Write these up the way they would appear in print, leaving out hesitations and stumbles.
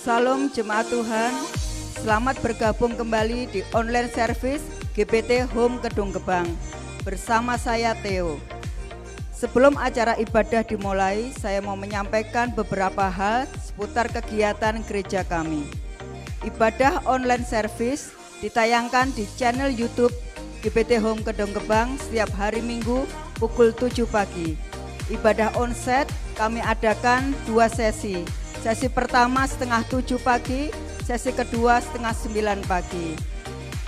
Salam Jemaat Tuhan, selamat bergabung kembali di online service GPT Home Kedung Gebang bersama saya Theo. Sebelum acara ibadah dimulai, saya mau menyampaikan beberapa hal seputar kegiatan gereja kami. Ibadah online service ditayangkan di channel YouTube GPT Home Kedung Gebang setiap hari Minggu pukul 7 pagi. Ibadah onsite kami adakan 2 sesi. Sesi pertama setengah 7 pagi, sesi kedua setengah 9 pagi.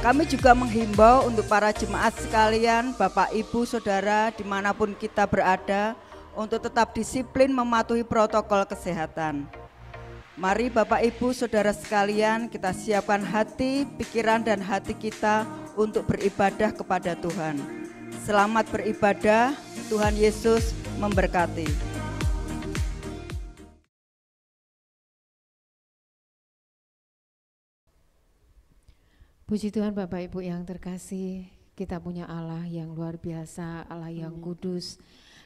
Kami juga menghimbau untuk para jemaat sekalian, Bapak, Ibu, Saudara, dimanapun kita berada, untuk tetap disiplin mematuhi protokol kesehatan. Mari Bapak, Ibu, Saudara sekalian, kita siapkan hati, pikiran, dan hati kita untuk beribadah kepada Tuhan. Selamat beribadah, Tuhan Yesus memberkati. Puji Tuhan Bapak Ibu yang terkasih, kita punya Allah yang luar biasa, Allah yang kudus.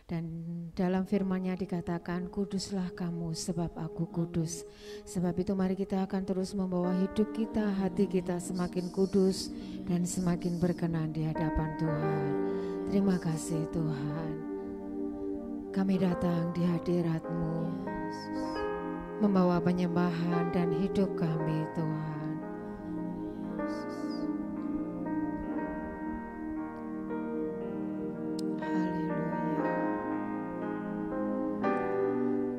Dan dalam firman-Nya dikatakan, kuduslah kamu sebab aku kudus. Sebab itu mari kita akan terus membawa hidup kita, hati kita semakin kudus dan semakin berkenan di hadapan Tuhan. Terima kasih Tuhan. Kami datang di hadirat-Mu, membawa penyembahan dan hidup kami Tuhan.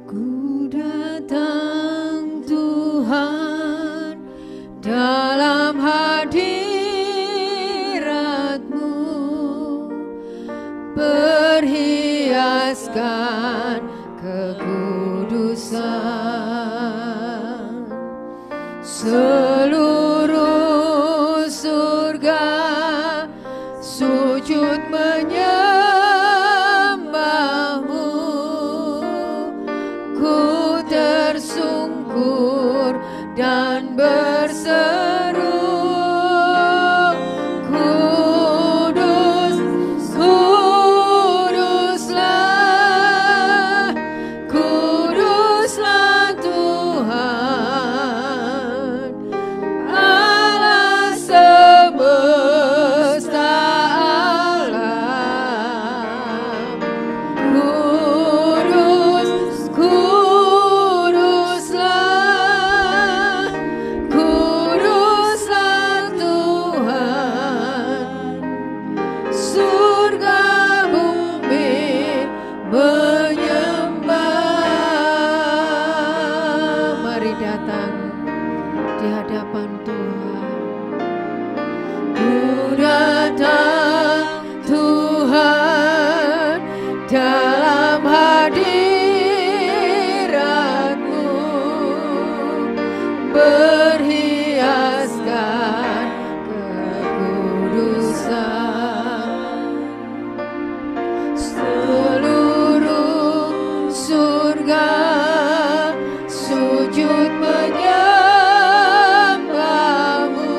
Ku datang Tuhan dalam hadirat-Mu, perhiaskan kekudusan. Seluruh surga sujud menyembah-Mu. Ku tersungkur dan berseru, Kudus, kuduslah, kuduslah Tuhan, Allah semesta alam. Kudus, kuduslah, kuduslah Tuhan, surga bumi menyembah. Mari datang di hadapan Tuhan. Ku datang Tuhan dalam hadirat-Mu, berhiaskan kekudusan. Seluruh surga sujud menyembah-Mu.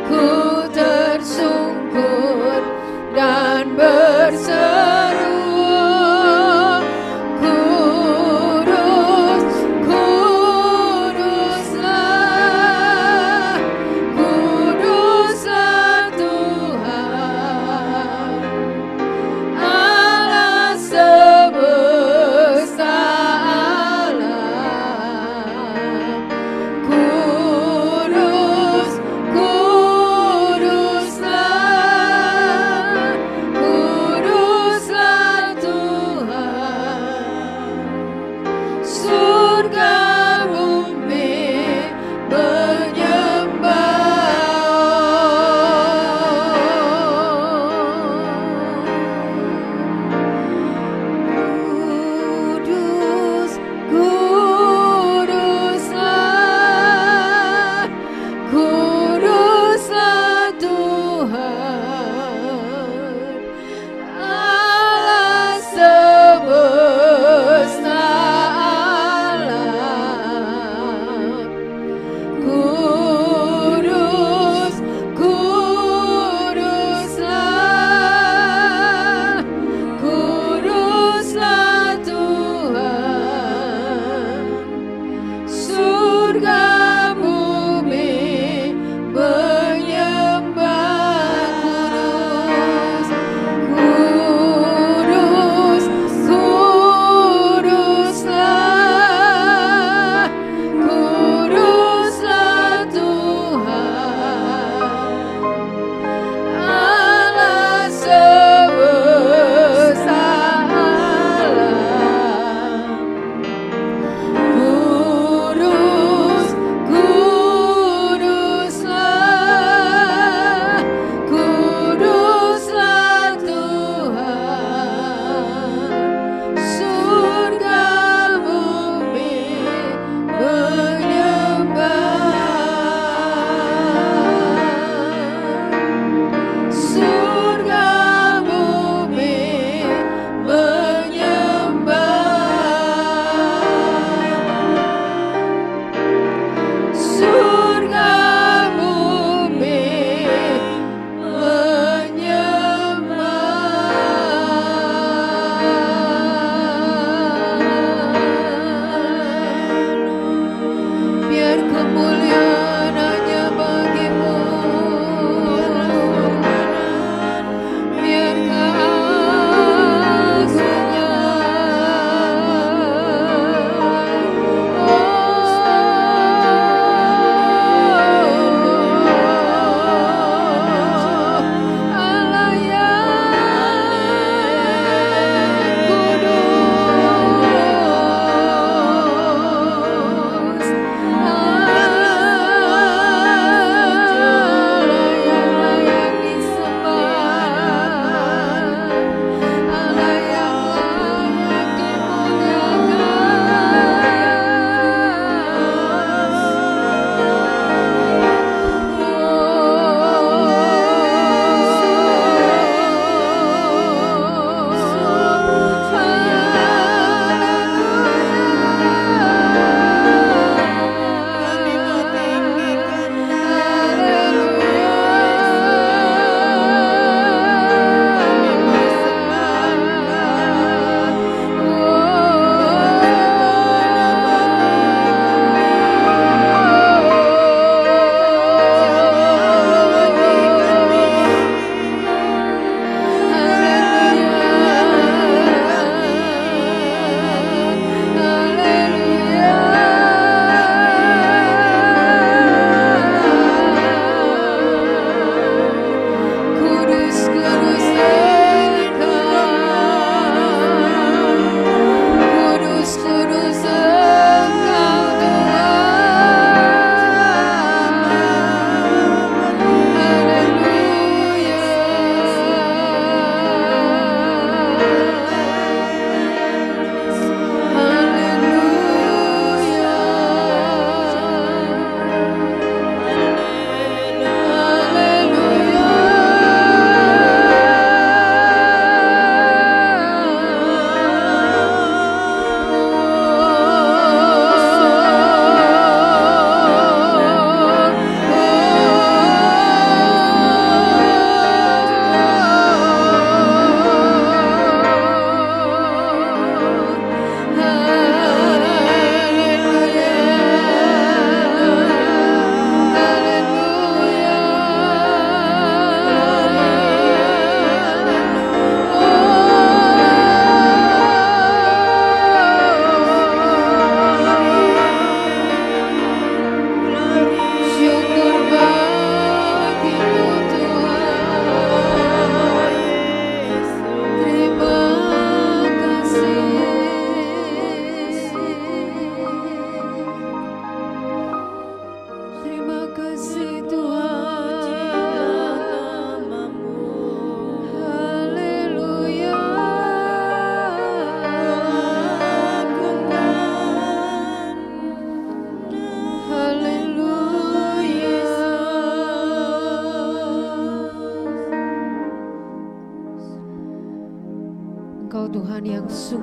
Ku tersungkur dan berseru, Kudus, kuduslah, kuduslah Tuhan, Allah semesta alam.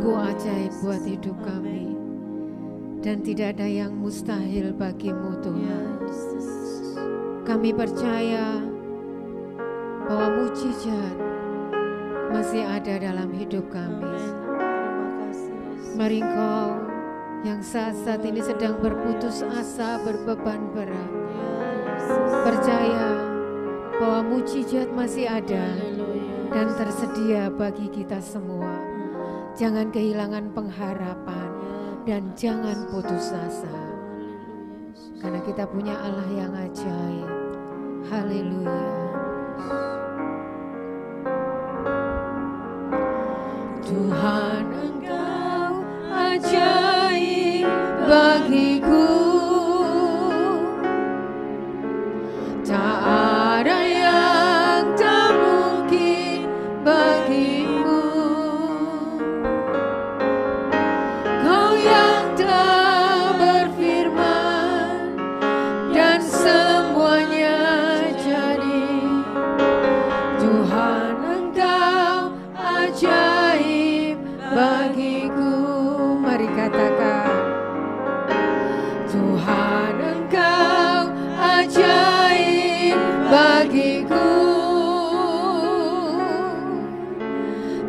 sungguh ajaib buat hidup kami. Dan tidak ada yang mustahil bagimu Tuhan. Kami percaya bahwa mujizat masih ada dalam hidup kami. Mari Engkau yang saat ini sedang berputus asa, berbeban berat, percaya bahwa mujizat masih ada dan tersedia bagi kita semua. Jangan kehilangan pengharapan dan jangan putus asa, karena kita punya Allah yang ajaib. Haleluya. Tuhan, Engkau ajaib bagiku. Tak ada yang tak mungkin bagimu. Kau yang telah berfirman dan semuanya jadi. Tuhan, Engkau ajaib bagiku. Mari katakan, Tuhan, Engkau ajaib bagiku.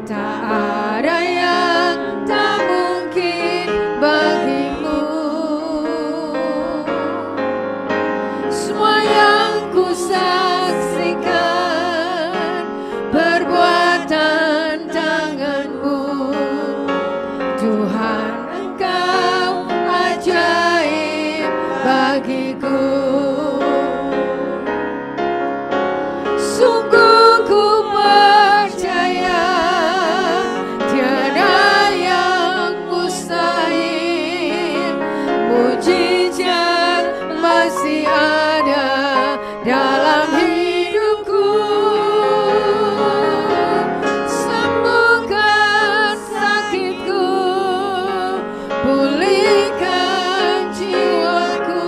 Tak ada yang tak mungkin bagimu. Semua yang ku saksikan perbuatan tanganmu. Tuhan, Engkau ajaib bagiku. Sungguh ku percaya tiada yang mustahil. Mujizat masih ada dalam hidupku. Sembuhkan sakitku, pulihkan jiwaku.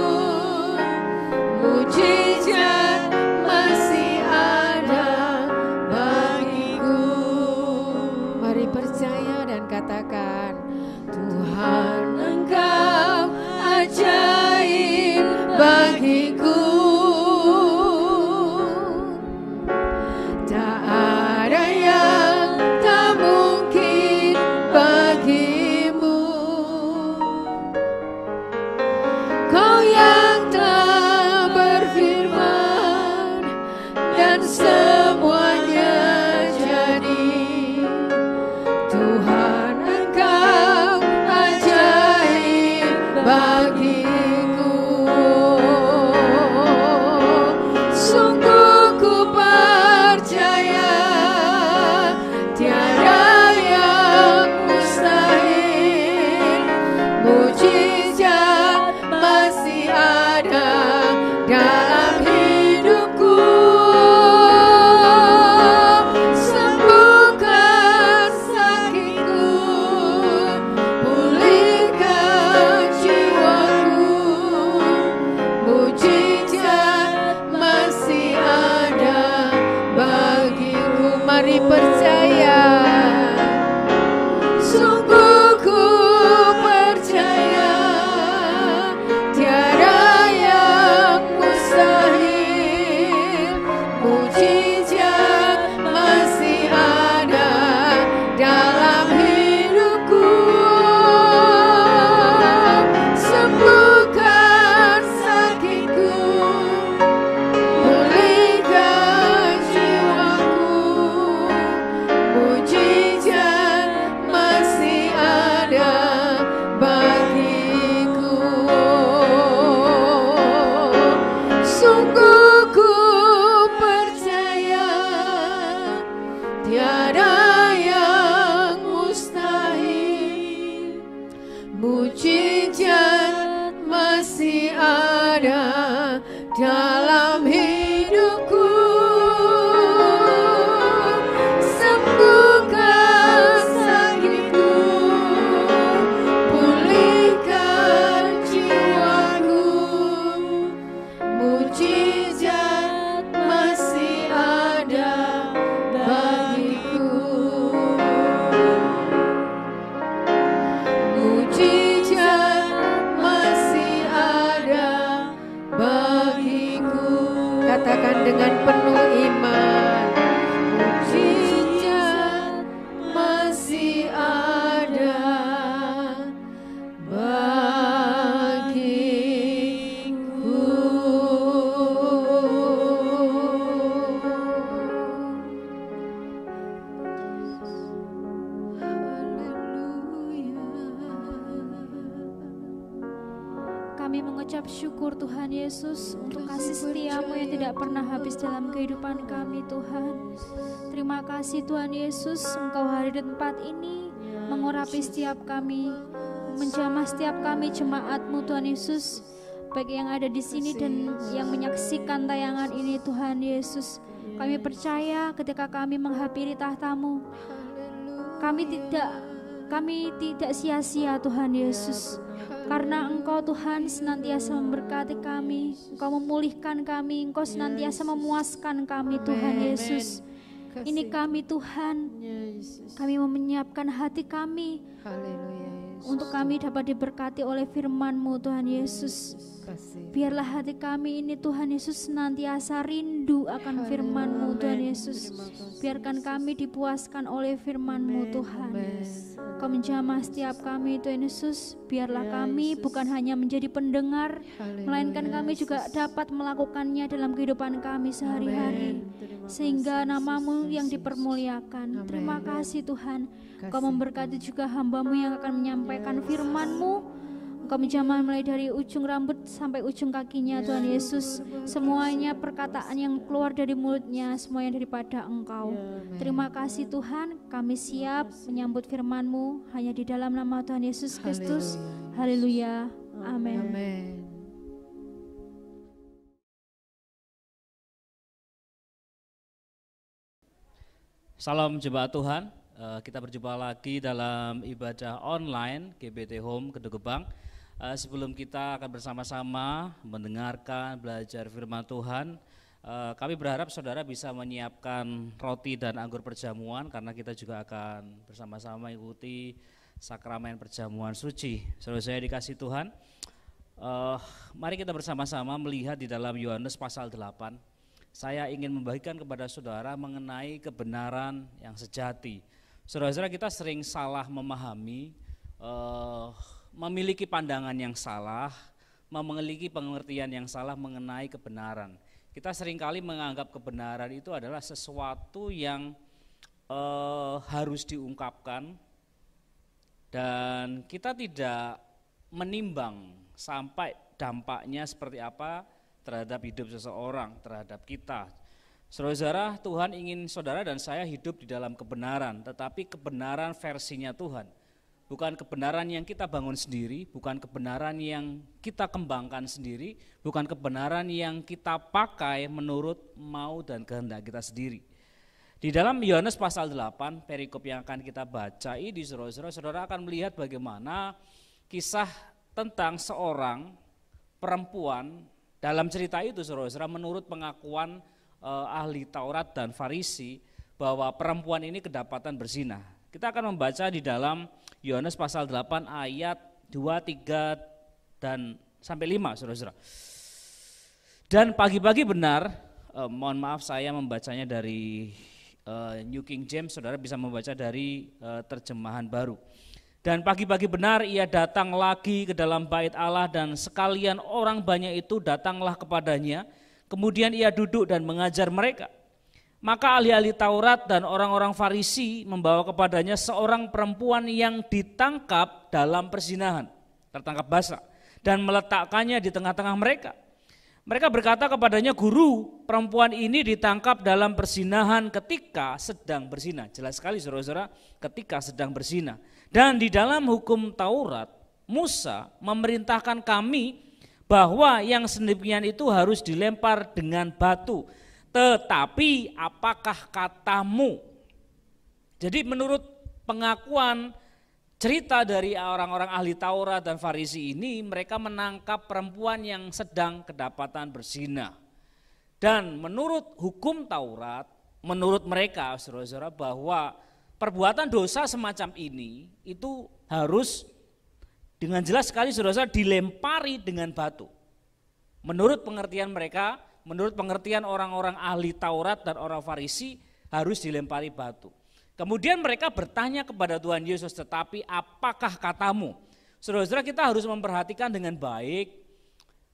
Mujizat masih ada bagiku. mari percaya dan katakan, Tuhan, Engkau ajaib bagiku. Tak ada yang tak mungkin bagimu. Kau yang telah berfirman dan semuanya jadi. Tuhan, Engkau ajaib bagiku. Sungguh ku percaya tiada yang mustahil. Mujizat masih ada dalam hidupku. Sembuhkan sakitku, pulihkan jiwaku. Mujizat masih ada bagiku. Mari percaya. Sungguh ku percaya tiada yang mustahil. Mujizat masih ada dalam hidupku. Sembuhkan sakitku, pulihkan jiwaku. Mujizat masih ada bagiku. Sungguh ku percaya tiada yang mustahil. Mujizat masih ada dalam hidupku. Sembuhkan sakitku, pulihkan jiwaku. Mujizat masih ada bagiku. dengan penuh iman. Mujizat masih ada mengucap syukur Tuhan Yesus untuk kasih setiamu yang tidak pernah habis dalam kehidupan kami Tuhan. Terima kasih Tuhan Yesus, Engkau hadir di tempat ini, mengurapi setiap kami, menjamah setiap kami jemaat-Mu Tuhan Yesus, baik yang ada di sini dan yang menyaksikan tayangan ini Tuhan Yesus. Kami percaya ketika kami menghampiri tahta-Mu, kami tidak sia-sia Tuhan Yesus. Karena Engkau Tuhan senantiasa memberkati kami, Engkau memulihkan kami, Engkau senantiasa memuaskan kami Tuhan Yesus. Ini kami Tuhan, kami mau menyiapkan hati kami untuk kami dapat diberkati oleh firman-Mu Tuhan Yesus. Biarlah hati kami ini Tuhan Yesus senantiasa rindu akan firman-Mu Tuhan Yesus. Biarkan kami dipuaskan oleh firman-Mu Tuhan. Kau menjamah setiap kami Tuhan Yesus. Biarlah kami bukan hanya menjadi pendengar, melainkan kami juga dapat melakukannya dalam kehidupan kami sehari-hari, sehingga nama-Mu yang dipermuliakan. Terima kasih Tuhan. Kau memberkati juga hamba-Mu yang akan menyampaikan firman-Mu. Engkau menjamah mulai dari ujung rambut sampai ujung kakinya Tuhan Yesus. Semuanya perkataan yang keluar dari mulutnya, semuanya daripada Engkau. Terima kasih Tuhan, kami siap menyambut firman-Mu hanya di dalam nama Tuhan Yesus Kristus. Haleluya. Amin. Salam jemaat Tuhan, kita berjumpa lagi dalam ibadah online GBT Home Kedung Gebang. Sebelum kita akan bersama-sama mendengarkan, belajar firman Tuhan, kami berharap saudara bisa menyiapkan roti dan anggur perjamuan, karena kita juga akan bersama-sama mengikuti sakramen perjamuan suci. Saudara saya dikasih Tuhan, mari kita bersama-sama melihat di dalam Yohanes pasal 8. Saya ingin membagikan kepada saudara mengenai kebenaran yang sejati. Saudara-saudara, kita sering salah memahami, memiliki pandangan yang salah, memiliki pengertian yang salah mengenai kebenaran. Kita seringkali menganggap kebenaran itu adalah sesuatu yang harus diungkapkan, dan kita tidak menimbang sampai dampaknya seperti apa terhadap hidup seseorang, terhadap kita. Saudara-saudara, Tuhan ingin saudara dan saya hidup di dalam kebenaran, tetapi kebenaran versinya Tuhan. Bukan kebenaran yang kita bangun sendiri, bukan kebenaran yang kita kembangkan sendiri, bukan kebenaran yang kita pakai menurut mau dan kehendak kita sendiri. Di dalam Yohanes pasal 8, perikop yang akan kita baca ini, saudara akan melihat bagaimana kisah tentang seorang perempuan. Dalam cerita itu saudara, menurut pengakuan ahli Taurat dan Farisi, bahwa perempuan ini kedapatan berzina. Kita akan membaca di dalam Yohanes pasal 8 ayat 2, 3 dan sampai 5 saudara. Dan pagi-pagi benar, mohon maaf saya membacanya dari New King James, saudara bisa membaca dari terjemahan baru. Dan pagi-pagi benar ia datang lagi ke dalam bait Allah, dan sekalian orang banyak itu datanglah kepadanya. Kemudian ia duduk dan mengajar mereka. Maka ahli-ahli Taurat dan orang-orang Farisi membawa kepadanya seorang perempuan yang ditangkap dalam perzinahan, tertangkap basah, dan meletakkannya di tengah-tengah mereka. Mereka berkata kepadanya, "Guru, perempuan ini ditangkap dalam perzinahan ketika sedang berzina." Jelas sekali saudara-saudara, ketika sedang berzina. Dan di dalam hukum Taurat, Musa memerintahkan kami bahwa yang sedemikian itu harus dilempar dengan batu. Tetapi apakah katamu? Jadi menurut pengakuan cerita dari orang-orang ahli Taurat dan Farisi ini, mereka menangkap perempuan yang sedang kedapatan berzina. Dan menurut hukum Taurat, menurut mereka saudara-saudara, bahwa perbuatan dosa semacam ini itu harus dengan jelas sekali saudara-saudara dilempari dengan batu. Menurut pengertian mereka, menurut pengertian orang-orang ahli Taurat dan orang Farisi harus dilempari batu. Kemudian mereka bertanya kepada Tuhan Yesus, tetapi apakah katamu? Saudara-saudara, kita harus memperhatikan dengan baik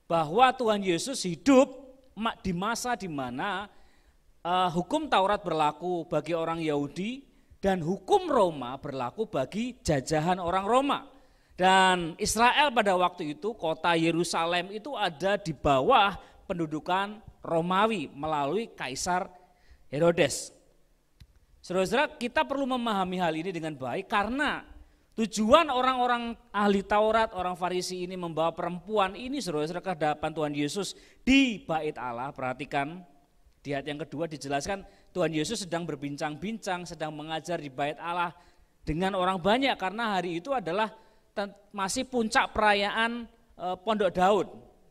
bahwa Tuhan Yesus hidup di masa di mana hukum Taurat berlaku bagi orang Yahudi dan hukum Roma berlaku bagi jajahan orang Roma. Dan Israel pada waktu itu, kota Yerusalem itu ada di bawah pendudukan Romawi melalui Kaisar Herodes. Saudara-saudara, kita perlu memahami hal ini dengan baik karena tujuan orang-orang ahli Taurat, orang Farisi ini membawa perempuan ini saudara-saudara ke hadapan Tuhan Yesus di Bait Allah. Perhatikan di ayat yang kedua dijelaskan Tuhan Yesus sedang berbincang-bincang, sedang mengajar di Bait Allah dengan orang banyak karena hari itu adalah masih puncak perayaan Pondok Daud.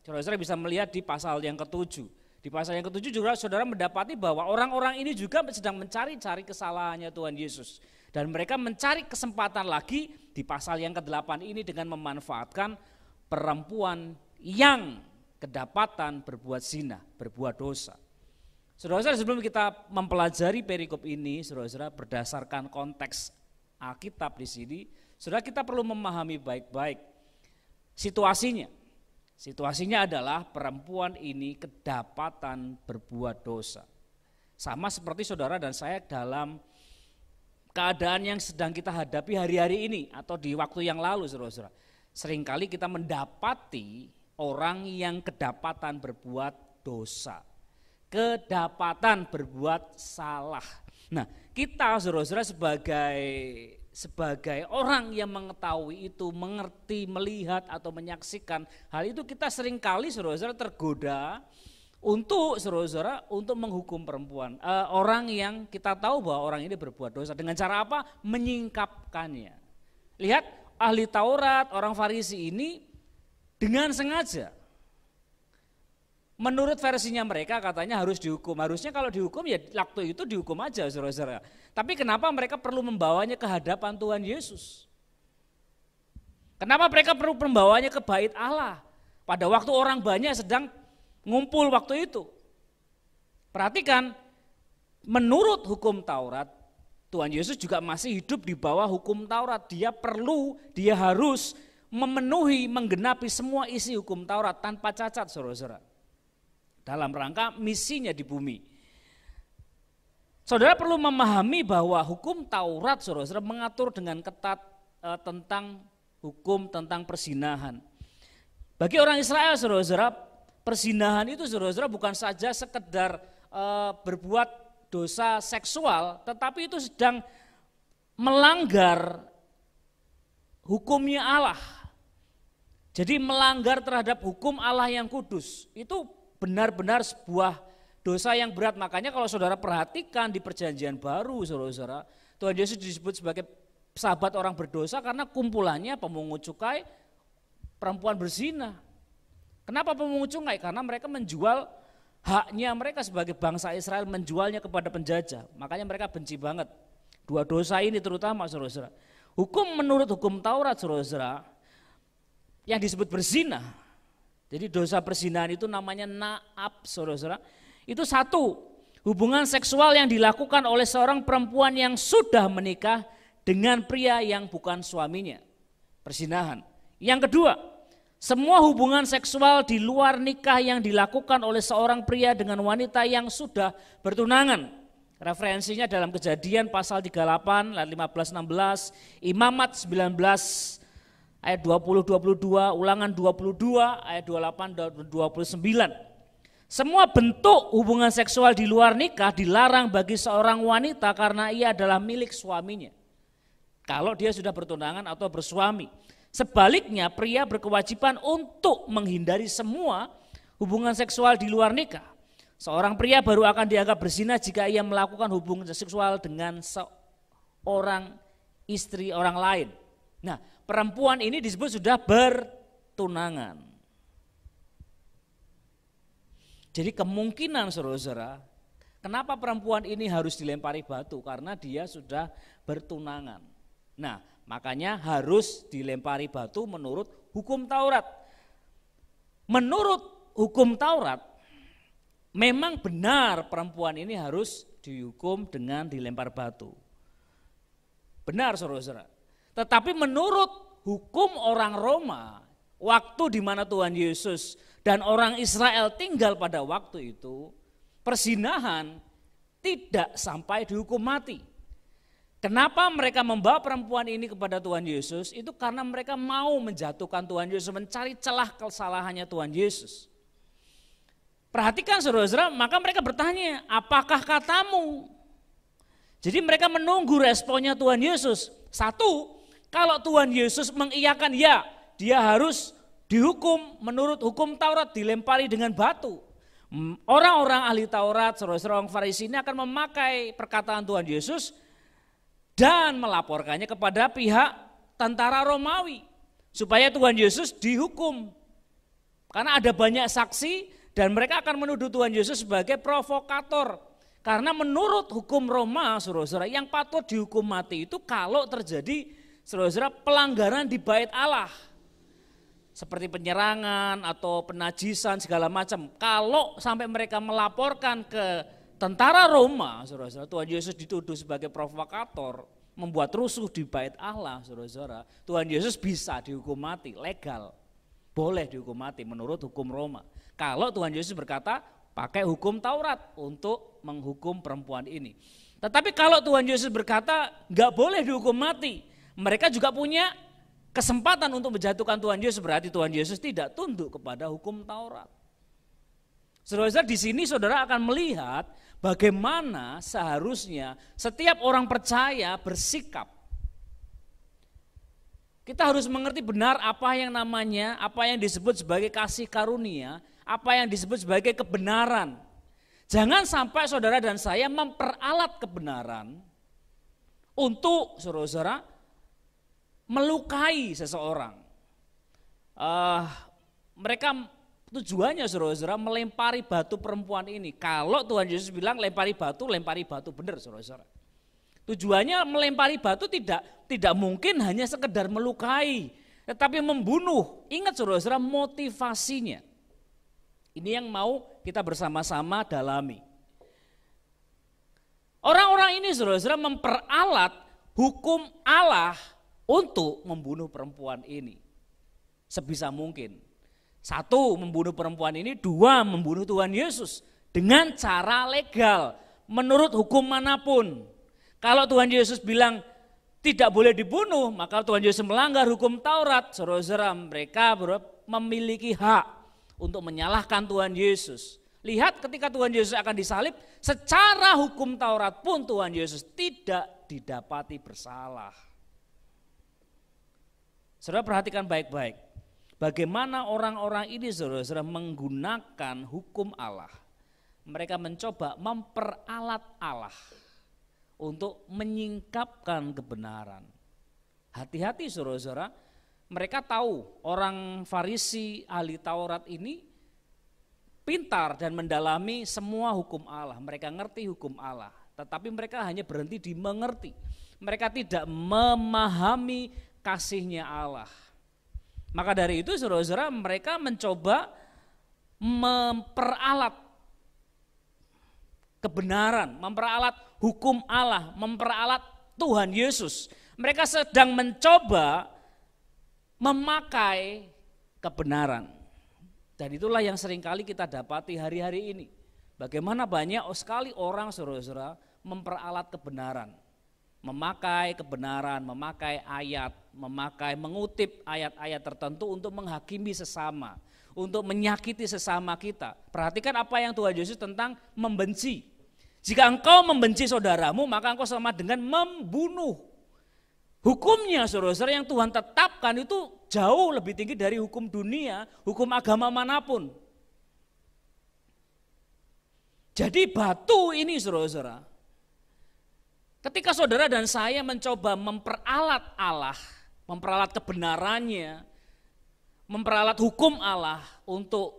Saudara-saudara bisa melihat di pasal yang ke-7. Di pasal yang ke-7 juga saudara mendapati bahwa orang-orang ini juga sedang mencari-cari kesalahannya Tuhan Yesus. Dan mereka mencari kesempatan lagi di pasal yang ke-8 ini dengan memanfaatkan perempuan yang kedapatan berbuat zina, berbuat dosa. Saudara-saudara, sebelum kita mempelajari perikop ini, saudara-saudara, berdasarkan konteks Alkitab di sini, saudara, kita perlu memahami baik-baik situasinya. Situasinya adalah perempuan ini kedapatan berbuat dosa. Sama seperti saudara dan saya dalam keadaan yang sedang kita hadapi hari-hari ini atau di waktu yang lalu, saudara-saudara. Seringkali kita mendapati orang yang kedapatan berbuat dosa, kedapatan berbuat salah. Nah, kita saudara-saudara sebagai orang yang mengetahui itu, mengerti, melihat atau menyaksikan hal itu, kita seringkali saudara-saudara tergoda untuk saudara-saudara untuk menghukum perempuan, orang yang kita tahu bahwa orang ini berbuat dosa. Dengan cara apa? Menyingkapkannya. Lihat, ahli Taurat, orang Farisi ini dengan sengaja, menurut versinya mereka katanya harus dihukum. Harusnya kalau dihukum ya waktu itu dihukum aja saudara-saudara. Tapi kenapa mereka perlu membawanya ke hadapan Tuhan Yesus? Kenapa mereka perlu membawanya ke Bait Allah? Pada waktu orang banyak sedang ngumpul waktu itu. Perhatikan, menurut hukum Taurat, Tuhan Yesus juga masih hidup di bawah hukum Taurat. Dia harus memenuhi, menggenapi semua isi hukum Taurat tanpa cacat saudara-saudara. Dalam rangka misinya di bumi. Saudara perlu memahami bahwa hukum Taurat saudara-saudara mengatur dengan ketat tentang hukum tentang perzinahan. Bagi orang Israel saudara-saudara, perzinahan itu saudara-saudara bukan saja sekedar berbuat dosa seksual, tetapi itu sedang melanggar hukumnya Allah. Jadi melanggar terhadap hukum Allah yang kudus. Itu benar-benar sebuah dosa yang berat. Makanya kalau saudara perhatikan di perjanjian baru saudara-saudara, Tuhan Yesus disebut sebagai sahabat orang berdosa karena kumpulannya pemungut cukai, perempuan berzina. Kenapa pemungut cukai? Karena mereka menjual haknya mereka sebagai bangsa Israel, menjualnya kepada penjajah. Makanya mereka benci banget dua dosa ini terutama saudara-saudara. Hukum menurut hukum Taurat saudara-saudara yang disebut berzina. Jadi dosa perzinahan itu namanya na'ab saudara-saudara. Itu satu, hubungan seksual yang dilakukan oleh seorang perempuan yang sudah menikah dengan pria yang bukan suaminya. Perzinahan. Yang kedua, semua hubungan seksual di luar nikah yang dilakukan oleh seorang pria dengan wanita yang sudah bertunangan. Referensinya dalam Kejadian pasal 38 ayat 15-16, Imamat 19 ayat 20-22, Ulangan 22 ayat 28-29. Semua bentuk hubungan seksual di luar nikah dilarang bagi seorang wanita karena ia adalah milik suaminya. Kalau dia sudah bertunangan atau bersuami. Sebaliknya pria berkewajiban untuk menghindari semua hubungan seksual di luar nikah. Seorang pria baru akan dianggap berzina jika ia melakukan hubungan seksual dengan seorang istri orang lain. Nah, perempuan ini disebut sudah bertunangan. Jadi kemungkinan saudara-saudara, kenapa perempuan ini harus dilempari batu? Karena dia sudah bertunangan. Nah, makanya harus dilempari batu menurut hukum Taurat. Menurut hukum Taurat, memang benar perempuan ini harus dihukum dengan dilempar batu. Benar saudara-saudara. Tetapi menurut hukum orang Roma, waktu di mana Tuhan Yesus dan orang Israel tinggal pada waktu itu, perzinahan tidak sampai dihukum mati. Kenapa mereka membawa perempuan ini kepada Tuhan Yesus? Itu karena mereka mau menjatuhkan Tuhan Yesus, mencari celah kesalahannya Tuhan Yesus. Perhatikan saudara-saudara, maka mereka bertanya, apakah katamu? Jadi mereka menunggu responnya Tuhan Yesus. Satu, kalau Tuhan Yesus mengiyakan ya, dia harus dihukum menurut hukum Taurat, dilempari dengan batu. Orang-orang ahli Taurat, saudara-saudara orang Farisi ini akan memakai perkataan Tuhan Yesus dan melaporkannya kepada pihak tentara Romawi supaya Tuhan Yesus dihukum. Karena ada banyak saksi dan mereka akan menuduh Tuhan Yesus sebagai provokator. Karena menurut hukum Roma, saudara-saudara, yang patut dihukum mati itu kalau terjadi, saudara-saudara, pelanggaran di bait Allah. Seperti penyerangan atau penajisan segala macam. Kalau sampai mereka melaporkan ke tentara Roma, saudara-saudara, Tuhan Yesus dituduh sebagai provokator, membuat rusuh di bait Allah, saudara-saudara, Tuhan Yesus bisa dihukum mati, legal. Boleh dihukum mati menurut hukum Roma. Kalau Tuhan Yesus berkata pakai hukum Taurat untuk menghukum perempuan ini. Tetapi kalau Tuhan Yesus berkata nggak boleh dihukum mati, mereka juga punya kesempatan untuk menjatuhkan Tuhan Yesus, berarti Tuhan Yesus tidak tunduk kepada hukum Taurat. Saudara-saudara, di sini saudara akan melihat bagaimana seharusnya setiap orang percaya bersikap. Kita harus mengerti benar apa yang namanya, apa yang disebut sebagai kasih karunia, apa yang disebut sebagai kebenaran. Jangan sampai saudara dan saya memperalat kebenaran untuk saudara-saudara melukai seseorang. Mereka tujuannya saudara-saudara melempari batu perempuan ini. Kalau Tuhan Yesus bilang lempari batu benar saudara-saudara. Tujuannya melempari batu tidak mungkin hanya sekedar melukai, tetapi membunuh. Ingat saudara-saudara motivasinya. Ini yang mau kita bersama-sama dalami. Orang-orang ini saudara-saudara memperalat hukum Allah untuk membunuh perempuan ini sebisa mungkin. Satu, membunuh perempuan ini. Dua, membunuh Tuhan Yesus dengan cara legal menurut hukum manapun. Kalau Tuhan Yesus bilang tidak boleh dibunuh, maka Tuhan Yesus melanggar hukum Taurat. Saudara-saudara, mereka memiliki hak untuk menyalahkan Tuhan Yesus. Lihat ketika Tuhan Yesus akan disalib, secara hukum Taurat pun Tuhan Yesus tidak didapati bersalah. Saudara perhatikan baik-baik, bagaimana orang-orang ini saudara-saudara menggunakan hukum Allah. Mereka mencoba memperalat Allah untuk menyingkapkan kebenaran. Hati-hati saudara-saudara, mereka tahu orang Farisi ahli Taurat ini pintar dan mendalami semua hukum Allah. Mereka ngerti hukum Allah, tetapi mereka hanya berhenti di mengerti. Mereka tidak memahami kasihnya Allah. Maka dari itu saudara-saudara mereka mencoba memperalat kebenaran, memperalat hukum Allah, memperalat Tuhan Yesus. Mereka sedang mencoba memakai kebenaran. Dan itulah yang seringkali kita dapati hari-hari ini. Bagaimana banyak sekali orang saudara-saudara memperalat kebenaran. Memakai kebenaran, memakai ayat, mengutip ayat-ayat tertentu untuk menghakimi sesama, untuk menyakiti sesama kita. Perhatikan apa yang Tuhan Yesus tentang membenci. Jika engkau membenci saudaramu, maka engkau sama dengan membunuh. Hukumnya saudara-saudara yang Tuhan tetapkan itu jauh lebih tinggi dari hukum dunia, hukum agama manapun. Jadi batu ini saudara-saudara, ketika saudara dan saya mencoba memperalat Allah, memperalat kebenarannya, memperalat hukum Allah untuk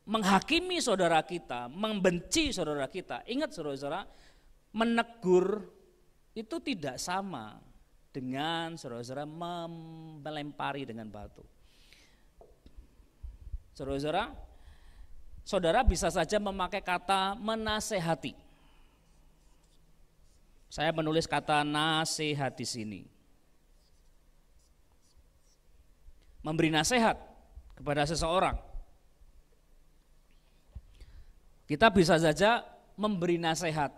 menghakimi saudara kita, membenci saudara kita. Ingat saudara-saudara, menegur itu tidak sama dengan saudara-saudara melempari dengan batu. Saudara-saudara, saudara bisa saja memakai kata menasehati. Saya menulis kata nasihat di sini. Memberi nasihat kepada seseorang. Kita bisa saja memberi nasihat.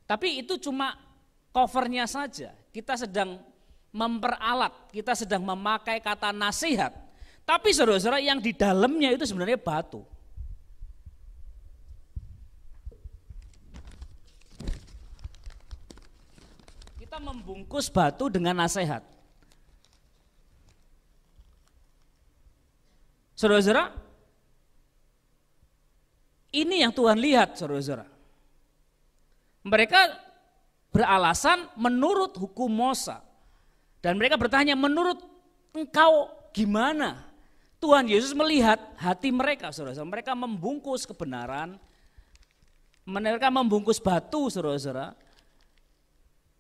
Tapi itu cuma covernya saja. Kita sedang memperalat, kita sedang memakai kata nasihat. Tapi saudara-saudara yang di dalamnya itu sebenarnya batu. Kita membungkus batu dengan nasihat. Saudara-saudara, ini yang Tuhan lihat, saudara-saudara. Mereka beralasan menurut hukum Mose. Dan mereka bertanya, menurut engkau gimana? Tuhan Yesus melihat hati mereka, saudara-saudara. Mereka membungkus kebenaran, mereka membungkus batu, saudara-saudara,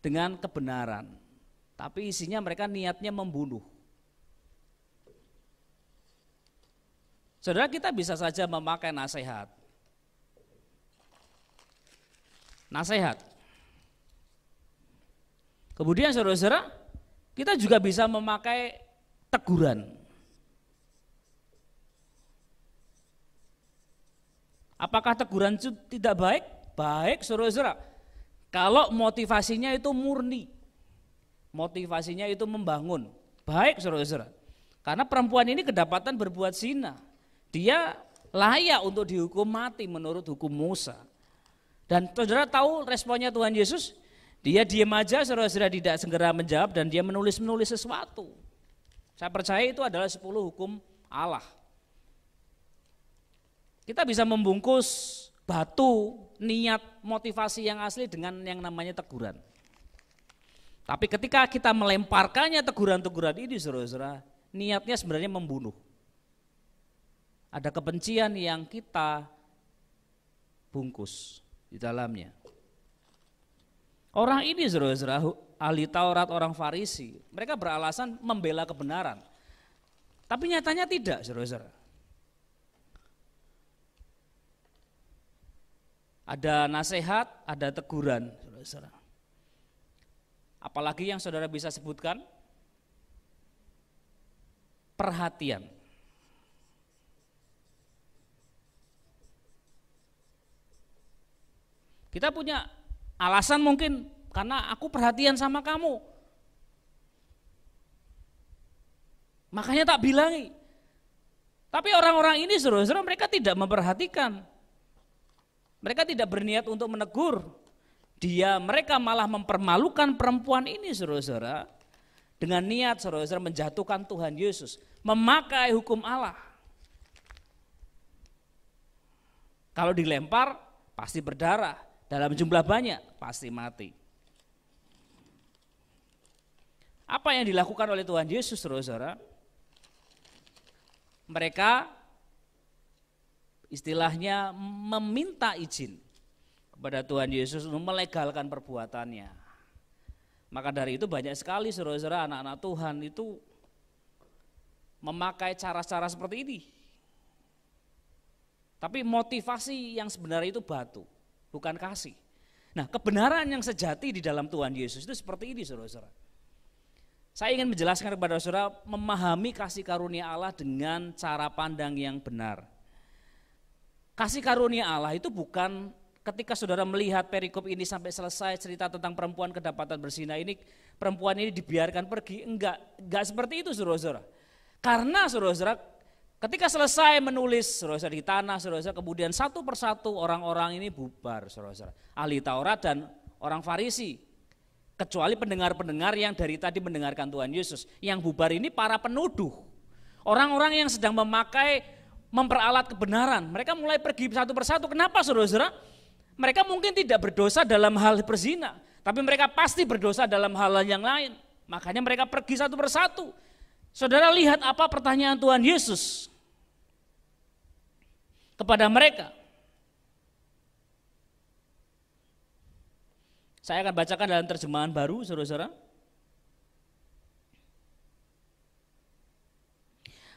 dengan kebenaran. Tapi isinya mereka niatnya membunuh. Saudara, kita bisa saja memakai nasihat. Nasihat. Kemudian saudara-saudara, kita juga bisa memakai teguran. Apakah teguran itu tidak baik? Baik, saudara-saudara. Kalau motivasinya itu murni, motivasinya itu membangun. Baik, saudara-saudara. Karena perempuan ini kedapatan berbuat zina. Dia layak untuk dihukum mati menurut hukum Musa. Dan saudara tahu responnya Tuhan Yesus? Dia diam aja, saudara-saudara, tidak segera menjawab, dan dia menulis sesuatu. Saya percaya itu adalah 10 hukum Allah. Kita bisa membungkus batu, niat, motivasi yang asli dengan yang namanya teguran. Tapi ketika kita melemparkannya teguran-teguran ini, saudara-saudara, niatnya sebenarnya membunuh. Ada kebencian yang kita bungkus di dalamnya. Orang ini, saudara-saudara, ahli Taurat, orang Farisi, mereka beralasan membela kebenaran. Tapi nyatanya tidak, saudara-saudara. Ada nasihat, ada teguran, saudara-saudara. Apalagi yang saudara bisa sebutkan? Perhatian. Kita punya alasan mungkin karena aku perhatian sama kamu. Makanya tak bilangi. Tapi orang-orang ini, saudara-saudara, mereka tidak memperhatikan. Mereka tidak berniat untuk menegur. Mereka malah mempermalukan perempuan ini, saudara-saudara. Dengan niat, saudara-saudara, menjatuhkan Tuhan Yesus. Memakai hukum Allah. Kalau dilempar, pasti berdarah. Dalam jumlah banyak, pasti mati. Apa yang dilakukan oleh Tuhan Yesus, saudara-saudara? Mereka istilahnya meminta izin kepada Tuhan Yesus untuk melegalkan perbuatannya. Maka dari itu banyak sekali, saudara-saudara, anak-anak Tuhan itu memakai cara-cara seperti ini. Tapi motivasi yang sebenarnya itu batu. Bukan kasih. Nah, kebenaran yang sejati di dalam Tuhan Yesus itu seperti ini, saudara-saudara. Saya ingin menjelaskan kepada saudara memahami kasih karunia Allah dengan cara pandang yang benar. Kasih karunia Allah itu bukan ketika saudara melihat perikop ini sampai selesai cerita tentang perempuan kedapatan berzina ini, perempuan ini dibiarkan pergi. Enggak seperti itu, saudara-saudara. Karena saudara-saudara, ketika selesai menulis, saudara-saudara, di tanah, saudara-saudara, kemudian satu persatu orang-orang ini bubar, saudara-saudara. Ahli Taurat dan orang Farisi. Kecuali pendengar-pendengar yang dari tadi mendengarkan Tuhan Yesus. Yang bubar ini para penuduh. Orang-orang yang sedang memperalat kebenaran. Mereka mulai pergi satu persatu. Kenapa, saudara-saudara? Mereka mungkin tidak berdosa dalam hal berzina. Tapi mereka pasti berdosa dalam hal yang lain. Makanya mereka pergi satu persatu. Saudara lihat apa pertanyaan Tuhan Yesus kepada mereka. Saya akan bacakan dalam terjemahan baru, saudara-saudara.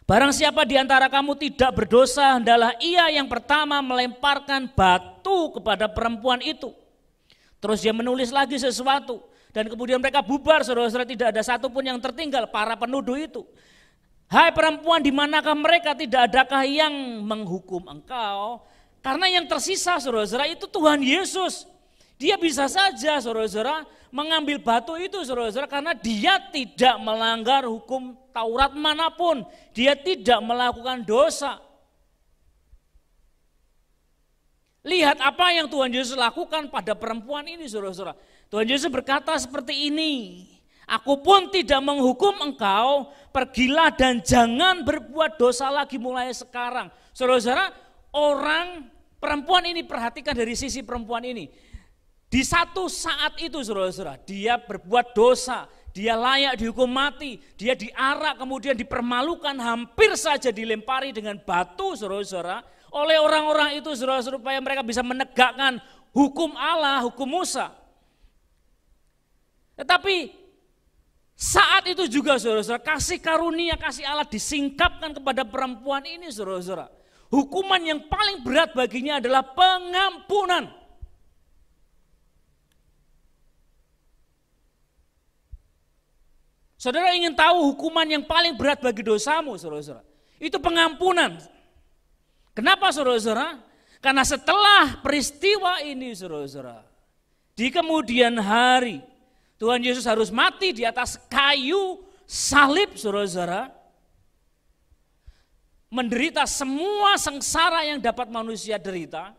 Barang siapa di antara kamu tidak berdosa, hendaklah ia yang pertama melemparkan batu kepada perempuan itu. Terus dia menulis lagi sesuatu, dan kemudian mereka bubar, saudara-saudara, tidak ada satupun yang tertinggal, para penuduh itu. Hai perempuan, di manakah mereka, tidak adakah yang menghukum engkau? Karena yang tersisa, saudara-saudara, itu Tuhan Yesus. Dia bisa saja, saudara-saudara, mengambil batu itu, saudara-saudara, karena dia tidak melanggar hukum Taurat manapun. Dia tidak melakukan dosa. Lihat apa yang Tuhan Yesus lakukan pada perempuan ini, saudara-saudara. Tuhan Yesus berkata seperti ini, aku pun tidak menghukum engkau, pergilah dan jangan berbuat dosa lagi mulai sekarang. Saudara-saudara, perempuan ini, perhatikan dari sisi perempuan ini. Di satu saat itu, saudara-saudara, dia berbuat dosa, dia layak dihukum mati, dia diarak, kemudian dipermalukan, hampir saja dilempari dengan batu, saudara-saudara, oleh orang-orang itu, saudara-saudara, supaya mereka bisa menegakkan hukum Allah, hukum Musa. Tetapi saat itu juga, saudara-saudara, kasih karunia, kasih Allah disingkapkan kepada perempuan ini, saudara-saudara. Hukuman yang paling berat baginya adalah pengampunan. Saudara ingin tahu hukuman yang paling berat bagi dosamu, saudara-saudara? Itu pengampunan. Kenapa, saudara-saudara? Karena setelah peristiwa ini, saudara-saudara, di kemudian hari Tuhan Yesus harus mati di atas kayu salib, saudara-saudara, menderita semua sengsara yang dapat manusia derita,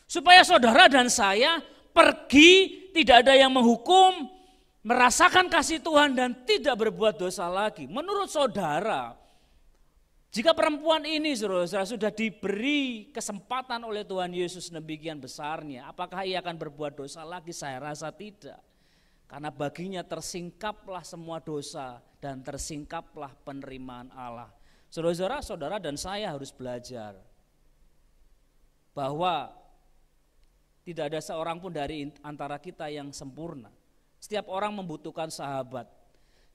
supaya saudara dan saya pergi, tidak ada yang menghukum, merasakan kasih Tuhan dan tidak berbuat dosa lagi. Menurut saudara, jika perempuan ini, saudara-saudara, sudah diberi kesempatan oleh Tuhan Yesus demikian besarnya, apakah ia akan berbuat dosa lagi? Saya rasa tidak. Karena baginya tersingkaplah semua dosa dan tersingkaplah penerimaan Allah. Saudara-saudara, saudara dan saya harus belajar bahwa tidak ada seorang pun dari antara kita yang sempurna. Setiap orang membutuhkan sahabat,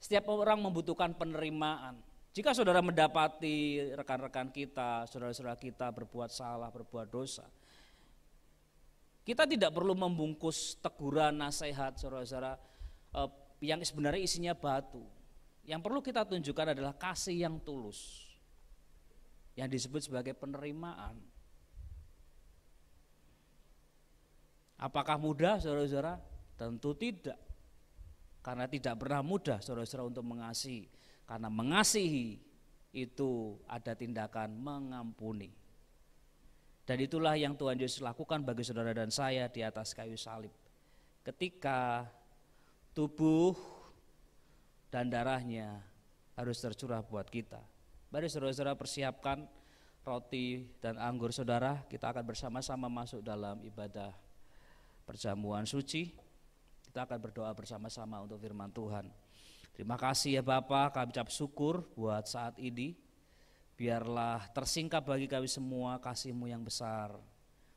setiap orang membutuhkan penerimaan. Jika saudara mendapati rekan-rekan kita, saudara-saudara kita berbuat salah, berbuat dosa, kita tidak perlu membungkus teguran, nasihat, saudara-saudara, yang sebenarnya isinya batu. Yang perlu kita tunjukkan adalah kasih yang tulus, yang disebut sebagai penerimaan. Apakah mudah, saudara-saudara? Tentu tidak. Karena tidak pernah mudah, saudara-saudara, untuk mengasihi. Karena mengasihi itu ada tindakan mengampuni. Dan itulah yang Tuhan Yesus lakukan bagi saudara dan saya di atas kayu salib. Ketika tubuh dan darahnya harus tercurah buat kita. Mari saudara-saudara persiapkan roti dan anggur saudara. Kita akan bersama-sama masuk dalam ibadah perjamuan suci. Kita akan berdoa bersama-sama untuk firman Tuhan. Terima kasih ya Bapa, kami ucap syukur buat saat ini. Biarlah tersingkap bagi kami semua kasih-Mu yang besar.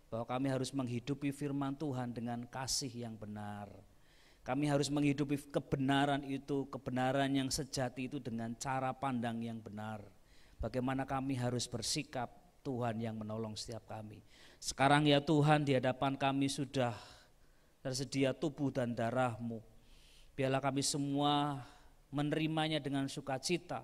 Bahwa kami harus menghidupi firman Tuhan dengan kasih yang benar. Kami harus menghidupi kebenaran itu, kebenaran yang sejati itu dengan cara pandang yang benar. Bagaimana kami harus bersikap, Tuhan yang menolong setiap kami. Sekarang ya Tuhan, di hadapan kami sudah tersedia tubuh dan darah-Mu. Biarlah kami semua menerimanya dengan sukacita.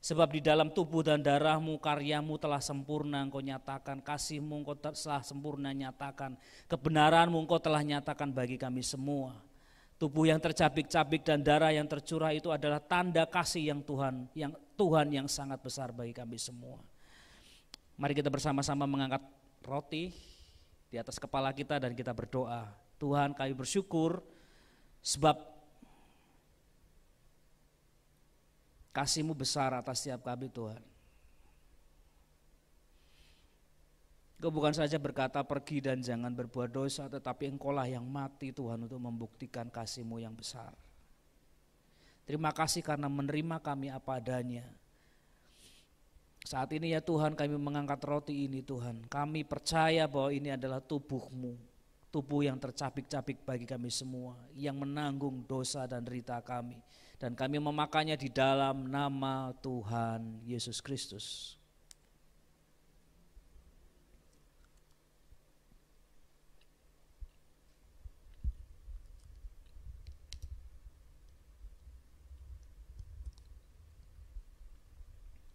Sebab di dalam tubuh dan darah-Mu, karya-Mu telah sempurna Engkau nyatakan, kasih-Mu Engkau telah sempurna nyatakan, kebenaran-Mu Engkau telah nyatakan bagi kami semua. Tubuh yang tercabik-cabik dan darah yang tercurah itu adalah tanda kasih yang Tuhan yang sangat besar bagi kami semua. Mari kita bersama-sama mengangkat roti di atas kepala kita dan kita berdoa. Tuhan, kami bersyukur sebab kasih-Mu besar atas setiap kami, Tuhan. Engkau bukan saja berkata pergi dan jangan berbuat dosa, tetapi Engkau lah yang mati Tuhan untuk membuktikan kasih-Mu yang besar. Terima kasih karena menerima kami apa adanya. Saat ini ya Tuhan, kami mengangkat roti ini Tuhan. Kami percaya bahwa ini adalah tubuh-Mu. Tubuh yang tercabik-cabik bagi kami semua, yang menanggung dosa dan derita kami. Dan kami memakannya di dalam nama Tuhan Yesus Kristus.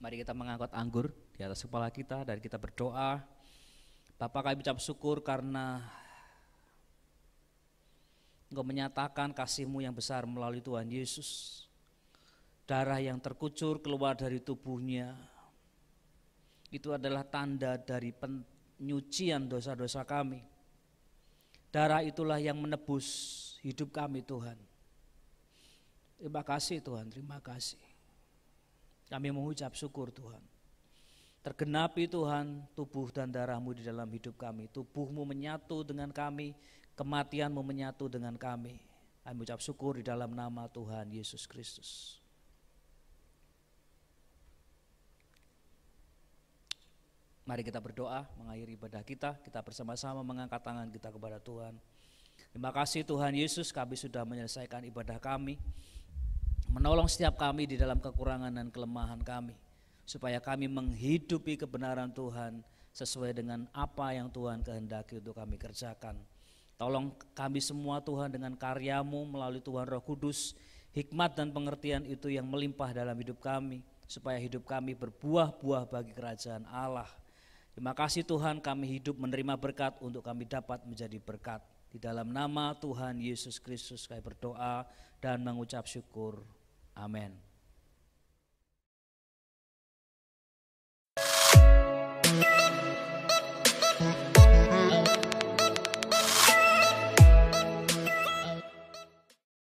Mari kita mengangkat anggur di atas kepala kita dan kita berdoa. Bapa, kami ucap syukur karena Engkau menyatakan kasih-Mu yang besar melalui Tuhan Yesus. Darah yang terkucur keluar dari tubuhnya, itu adalah tanda dari penyucian dosa-dosa kami. Darah itulah yang menebus hidup kami Tuhan. Terima kasih Tuhan, terima kasih. Kami mengucap syukur Tuhan. Tergenapi Tuhan tubuh dan darah-Mu di dalam hidup kami. Tubuh-Mu menyatu dengan kami, kematian-Mu menyatu dengan kami. Kami mengucap syukur di dalam nama Tuhan Yesus Kristus. Mari kita berdoa mengakhiri ibadah kita. Kita bersama-sama mengangkat tangan kita kepada Tuhan. Terima kasih Tuhan Yesus, kami sudah menyelesaikan ibadah kami. Menolong setiap kami di dalam kekurangan dan kelemahan kami, supaya kami menghidupi kebenaran Tuhan sesuai dengan apa yang Tuhan kehendaki untuk kami kerjakan. Tolong kami semua Tuhan dengan karya-Mu melalui Tuhan Roh Kudus, hikmat dan pengertian itu yang melimpah dalam hidup kami, supaya hidup kami berbuah-buah bagi kerajaan Allah. Terima kasih Tuhan, kami hidup menerima berkat untuk kami dapat menjadi berkat. Di dalam nama Tuhan Yesus Kristus kami berdoa dan mengucap syukur. Amin.